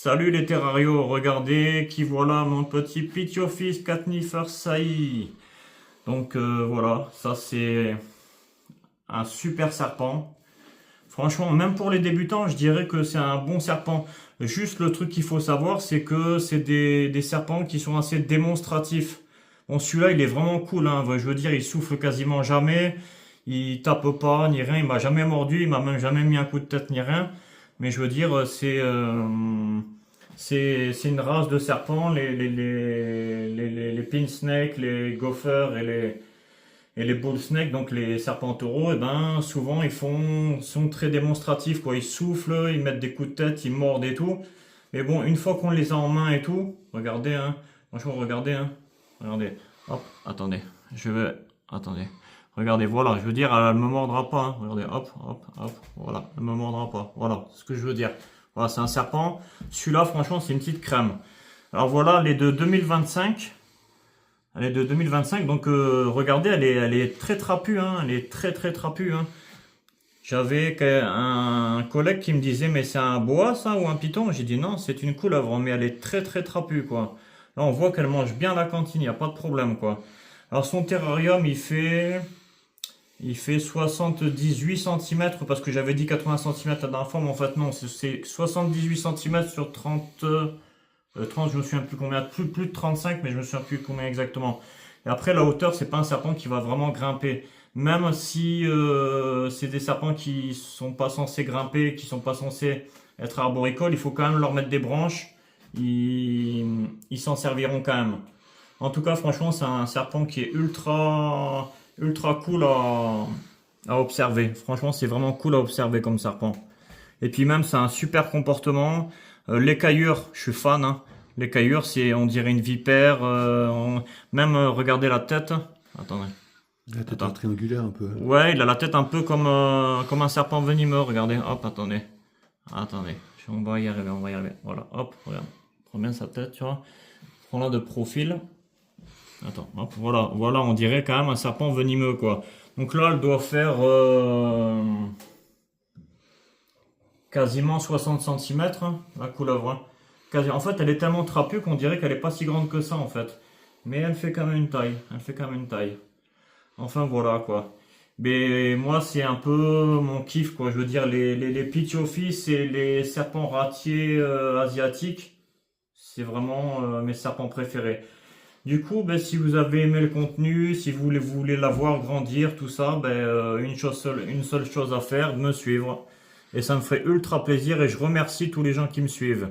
Salut les terrarios, regardez qui voilà mon petit Pitiophis Catnifer Saï. Donc voilà, ça c'est un super serpent. Franchement, même pour les débutants, je dirais que c'est un bon serpent. Juste le truc qu'il faut savoir, c'est que c'est des serpents qui sont assez démonstratifs. Bon, celui-là, il est vraiment cool, hein. Je veux dire, il souffle quasiment jamais, il tape pas, ni rien, il m'a jamais mordu, il m'a même jamais mis un coup de tête, ni rien. Mais je veux dire, c'est une race de serpents, les pin snakes, les gophers et les bull snakes, donc les serpents taureaux, et ben souvent sont très démonstratifs quoi. Ils soufflent, ils mettent des coups de tête, ils mordent et tout. Mais bon, une fois qu'on les a en main et tout, regardez hein, franchement regardez hein, regardez. Hop, attendez, attendez. Regardez, voilà, je veux dire, elle me mordra pas. Hein. Regardez, hop, hop, hop, voilà, elle me mordra pas. Voilà, c'est ce que je veux dire. Voilà, c'est un serpent. Celui-là, franchement, c'est une petite crème. Alors voilà, les de 2025. Elle est de 2025, donc regardez, elle est très trapue, hein, elle est très très trapue. Hein. J'avais un collègue qui me disait, mais c'est un boa ça ou un python? J'ai dit non, c'est une couleuvre, mais elle est très très trapue quoi. Là, on voit qu'elle mange bien la cantine, il n'y a pas de problème quoi. Alors son terrarium, il fait 78 cm, parce que j'avais dit 80 cm la dernière fois, mais en fait non, c'est 78 cm sur 30, je me souviens plus combien, plus de 35, mais je me souviens plus combien exactement. Et après, la hauteur, c'est pas un serpent qui va vraiment grimper. Même si c'est des serpents qui sont pas censés grimper, qui sont pas censés être arboricoles, il faut quand même leur mettre des branches. Ils s'en serviront quand même. En tout cas, franchement, c'est un serpent qui est ultra cool à observer. Franchement, c'est vraiment cool à observer comme serpent. Et puis même, c'est un super comportement. L'écaillure, je suis fan. Hein. L'écaillure, on dirait une vipère. Même, regardez la tête. Attendez. La tête Attends. triangulaire un peu. Ouais, il a la tête un peu comme un serpent venimeux. Regardez. Hop, attendez. Attendez. On va y arriver, on va y arriver. Voilà, hop, regarde. Prends bien sa tête, tu vois. Prends-la de profil. Attends, hop, voilà, on dirait quand même un serpent venimeux, quoi. Donc là, elle doit faire quasiment 60 cm, hein, la couleuvre. Hein. En fait, elle est tellement trapue qu'on dirait qu'elle est pas si grande que ça, en fait. Mais elle fait quand même une taille. Elle fait quand même une taille. Enfin, voilà, quoi. Mais moi, c'est un peu mon kiff, quoi. Je veux dire, les Pitiophis et les serpents ratiers asiatiques, c'est vraiment mes serpents préférés. Du coup, ben, si vous avez aimé le contenu, si vous voulez la voir grandir, tout ça, ben, une seule chose à faire, me suivre. Et ça me ferait ultra plaisir et je remercie tous les gens qui me suivent.